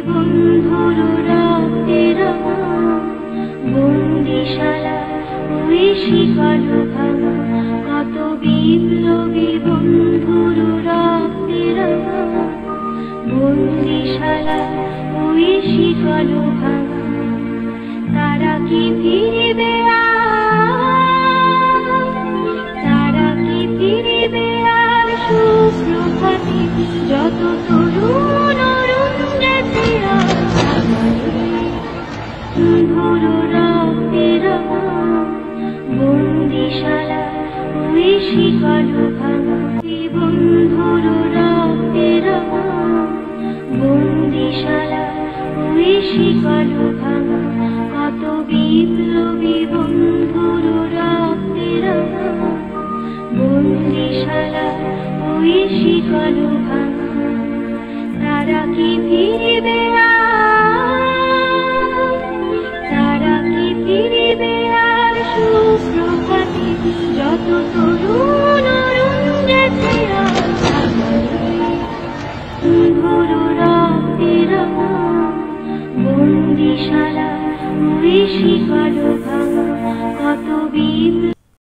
বন্ধুর রক্তের বন্দিশালা ওই শিকল ভাঙা, কত বিপ্লবী বন্ধুর রক্তের বন্দিশালা ওই শিকল ভাঙা। তারা কি ফিরবে তারা কি ফিরবে আর সুপ্রভাতে, যত তরুণ অরুণ গেছে বন্ধুর রক্তের বন্দিশালা ওই শিকল ভাঙা। বন্ধুর রক্তের বন্দিশালা ওই শিকল ভাঙা, কত বিপ্লবী বন্ধুর রক্তের বন্দিশালা ওই শিকল ভাঙা। তারা কি ফিরবে তারা কি ফিরবে আর সুপ্রভাতে, যত তরুণ অরুণ গেছে বন্ধুর রক্তের বন্দিশালা ওই শিকল ভাঙা, কত বিপ্লবী